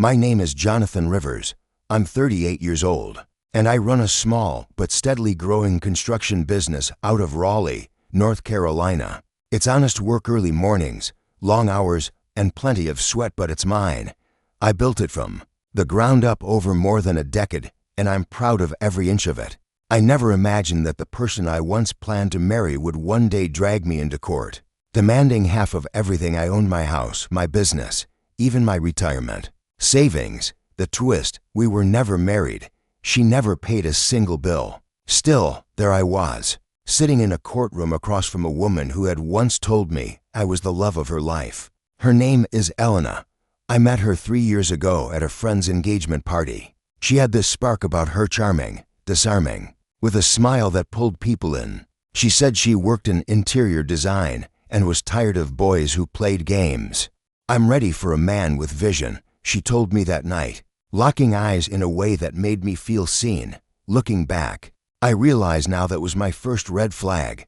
My name is Jonathan Rivers. I'm 38 years old, and I run a small but steadily growing construction business out of Raleigh, North Carolina. It's honest work, early mornings, long hours, and plenty of sweat, but it's mine. I built it from the ground up over more than a decade, and I'm proud of every inch of it. I never imagined that the person I once planned to marry would one day drag me into court, demanding half of everything I owned: my house, my business, even my retirement savings. The twist: we were never married. She never paid a single bill. Still, there I was, sitting in a courtroom across from a woman who had once told me I was the love of her life. Her name is Elena. I met her 3 years ago at a friend's engagement party. She had this spark about her, charming, disarming, with a smile that pulled people in. She said she worked in interior design and was tired of boys who played games. "I'm ready for a man with vision," she told me that night, locking eyes in a way that made me feel seen. Looking back, I realize now that was my first red flag,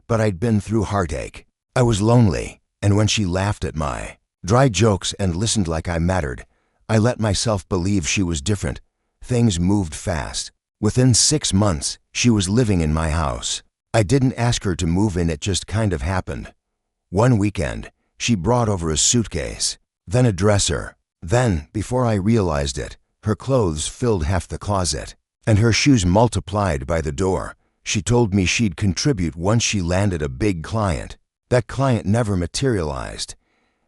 but I'd been through heartache. I was lonely, and when she laughed at my dry jokes and listened like I mattered, I let myself believe she was different. Things moved fast. Within 6 months, she was living in my house. I didn't ask her to move in, it just kind of happened. One weekend, she brought over a suitcase, then a dresser. Then, before I realized it, her clothes filled half the closet, and her shoes multiplied by the door. She told me she'd contribute once she landed a big client. That client never materialized.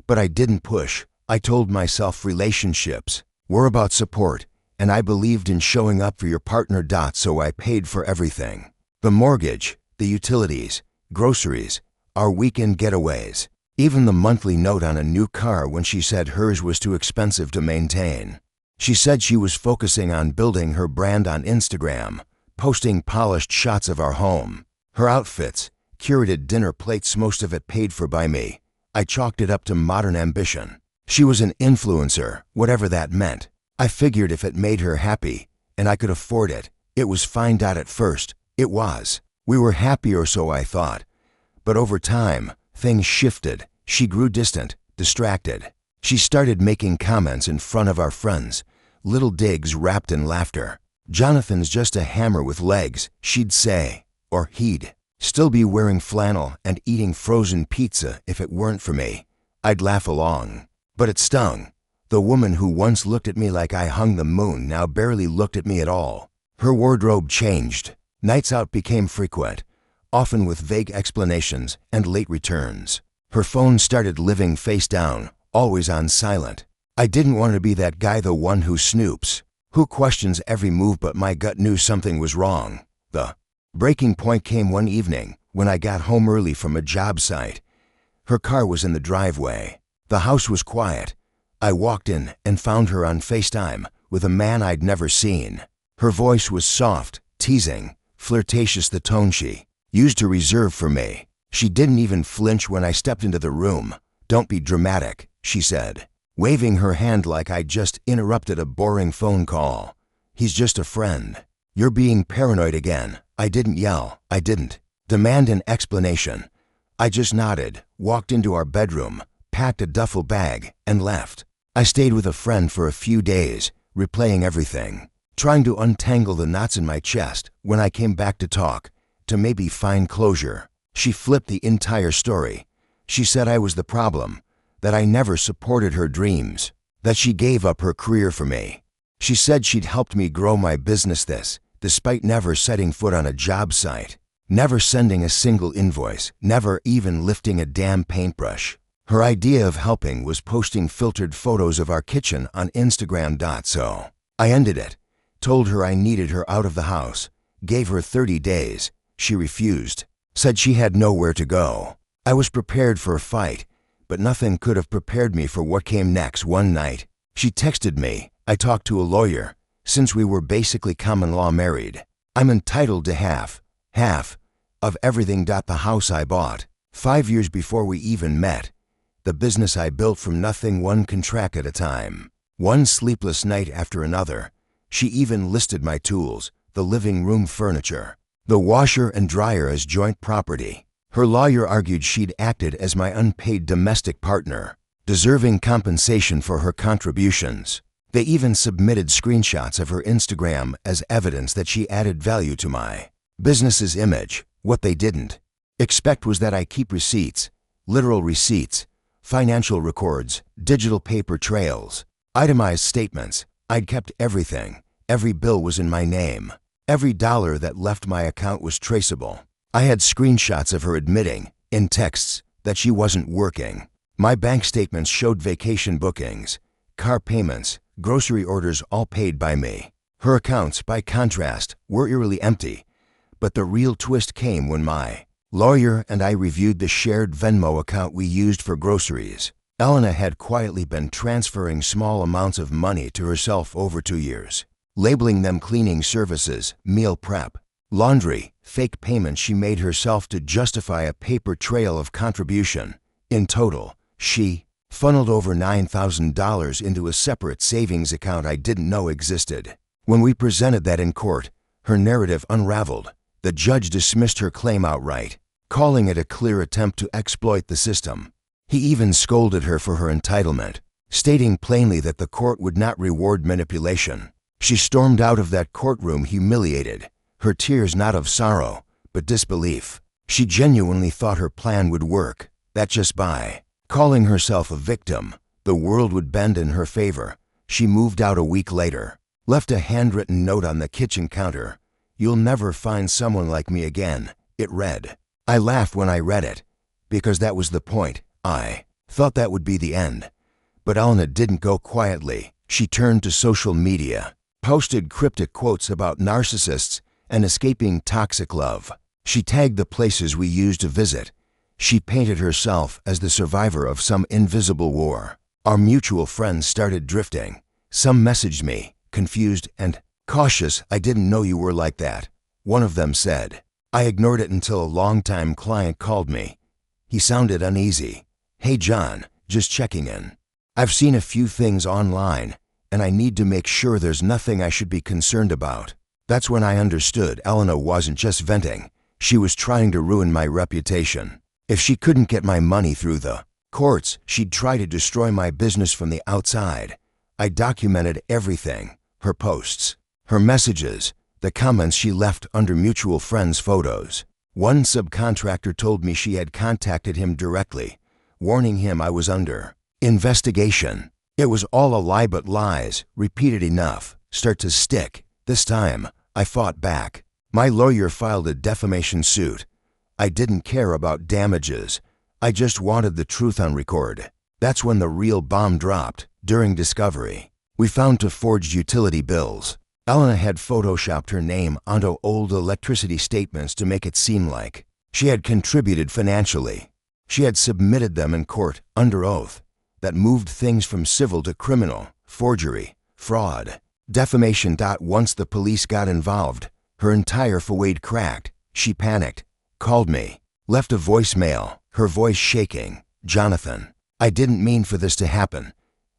But I didn't push. I told myself relationships were about support, and I believed in showing up for your partner. So I paid for everything: the mortgage, the utilities, groceries, our weekend getaways, even the monthly note on a new car when she said hers was too expensive to maintain. She said she was focusing on building her brand on Instagram, posting polished shots of our home, her outfits, curated dinner plates, most of it paid for by me. I chalked it up to modern ambition. She was an influencer, whatever that meant. I figured if it made her happy, and I could afford it, it was fine. At first, it was. We were happy, or so I thought. But over time, things shifted. She grew distant, distracted. She started making comments in front of our friends, little digs wrapped in laughter. "Jonathan's just a hammer with legs," she'd say, or he'd still be wearing flannel and eating frozen pizza if it weren't for me. I'd laugh along, but it stung. The woman who once looked at me like I hung the moon now barely looked at me at all. Her wardrobe changed. Nights out became frequent, often with vague explanations and late returns. Her phone started living face down, always on silent. I didn't want to be that guy, the one who snoops, who questions every move, but my gut knew something was wrong. The breaking point came one evening when I got home early from a job site. Her car was in the driveway. The house was quiet. I walked in and found her on FaceTime with a man I'd never seen. Her voice was soft, teasing, flirtatious, the tone she used to reserve for me. She didn't even flinch when I stepped into the room. "Don't be dramatic," she said, waving her hand like I'd just interrupted a boring phone call. "He's just a friend. You're being paranoid again." I didn't yell. I didn't demand an explanation. I just nodded, walked into our bedroom, packed a duffel bag, and left. I stayed with a friend for a few days, replaying everything, trying to untangle the knots in my chest. When I came back to talk, to maybe find closure, she flipped the entire story. She said I was the problem, that I never supported her dreams, that she gave up her career for me. She said she'd helped me grow my business, this despite never setting foot on a job site, never sending a single invoice, never even lifting a damn paintbrush. Her idea of helping was posting filtered photos of our kitchen on Instagram. So I ended it, told her I needed her out of the house, gave her 30 days. She refused, said she had nowhere to go. I was prepared for a fight, but nothing could have prepared me for what came next. One night, she texted me, "I talked to a lawyer. Since we were basically common law married, I'm entitled to half of everything. The house I bought 5 years before we even met, the business I built from nothing, one contract at a time." One sleepless night after another, she even listed my tools, the living room furniture, the washer and dryer, as joint property. Her lawyer argued she'd acted as my unpaid domestic partner, deserving compensation for her contributions. They even submitted screenshots of her Instagram as evidence that she added value to my business's image. What they didn't expect was that I keep receipts, literal receipts, financial records, digital paper trails, itemized statements. I'd kept everything. Every bill was in my name. Every dollar that left my account was traceable. I had screenshots of her admitting, in texts, that she wasn't working. My bank statements showed vacation bookings, car payments, grocery orders all paid by me. Her accounts, by contrast, were eerily empty. But the real twist came when my lawyer and I reviewed the shared Venmo account we used for groceries. Elena had quietly been transferring small amounts of money to herself over 2 years, labeling them cleaning services, meal prep, laundry, fake payments she made herself to justify a paper trail of contribution. In total, she funneled over $9,000 into a separate savings account I didn't know existed. When we presented that in court, her narrative unraveled. The judge dismissed her claim outright, calling it a clear attempt to exploit the system. He even scolded her for her entitlement, stating plainly that the court would not reward manipulation. She stormed out of that courtroom humiliated, her tears not of sorrow, but disbelief. She genuinely thought her plan would work, that just by calling herself a victim, the world would bend in her favor. She moved out a week later, left a handwritten note on the kitchen counter. "You'll never find someone like me again," it read. I laughed when I read it, because that was the point. I thought that would be the end. But Elena didn't go quietly. She turned to social media, posted cryptic quotes about narcissists and escaping toxic love. She tagged the places we used to visit. She painted herself as the survivor of some invisible war. Our mutual friends started drifting. Some messaged me, confused and cautious. "I didn't know you were like that," one of them said. I ignored it until a longtime client called me. He sounded uneasy. "Hey John, just checking in. I've seen a few things online, and I need to make sure there's nothing I should be concerned about." That's when I understood Elena wasn't just venting. She was trying to ruin my reputation. If she couldn't get my money through the courts, she'd try to destroy my business from the outside. I documented everything: her posts, her messages, the comments she left under mutual friends' photos. One subcontractor told me she had contacted him directly, warning him I was under investigation. It was all a lie, but lies, repeated enough, start to stick. This time, I fought back. My lawyer filed a defamation suit. I didn't care about damages. I just wanted the truth on record. That's when the real bomb dropped. During discovery, we found 2 forged utility bills. Elena had photoshopped her name onto old electricity statements to make it seem like she had contributed financially. She had submitted them in court under oath. That moved things from civil to criminal, forgery, fraud, defamation. Once the police got involved, her entire facade cracked. She panicked, called me, left a voicemail, her voice shaking. "Jonathan, I didn't mean for this to happen.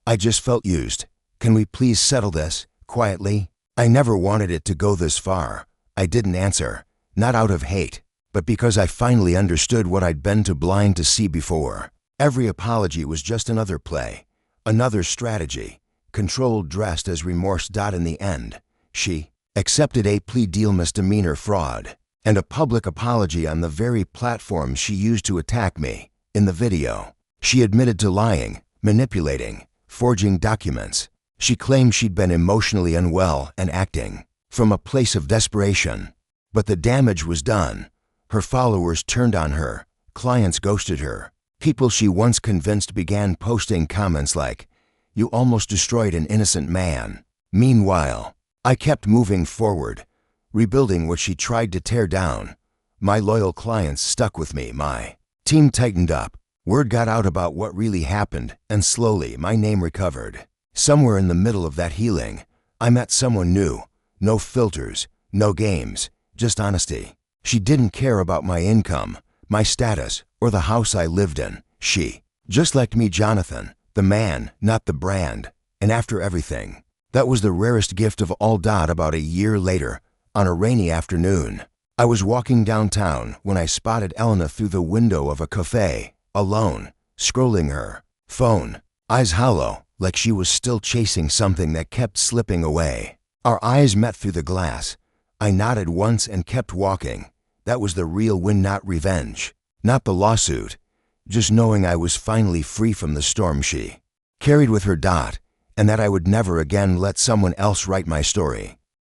I just felt used. Can we please settle this quietly?" I never wanted it to go this far. I didn't answer, not out of hate, but because I finally understood what I'd been too blind to see before. Every apology was just another play, another strategy, controlled, dressed as remorse. In the end, she accepted a plea deal, misdemeanor fraud, and a public apology on the very platform she used to attack me. In the video, she admitted to lying, manipulating, forging documents. She claimed she'd been emotionally unwell and acting from a place of desperation. But the damage was done. Her followers turned on her, clients ghosted her. People she once convinced began posting comments like, "You almost destroyed an innocent man." Meanwhile, I kept moving forward, rebuilding what she tried to tear down. My loyal clients stuck with me. My team tightened up. Word got out about what really happened, and slowly my name recovered. Somewhere in the middle of that healing, I met someone new. No filters, no games, just honesty. She didn't care about my income, my status, or the house I lived in. She just liked me, Jonathan, the man, not the brand. And after everything, that was the rarest gift of all. About a year later, on a rainy afternoon, I was walking downtown when I spotted Elena through the window of a cafe, alone, scrolling her phone, eyes hollow, like she was still chasing something that kept slipping away. Our eyes met through the glass. I nodded once and kept walking. That was the real win, not revenge. Not the lawsuit. Just knowing I was finally free from the storm she carried with her, and that I would never again let someone else write my story.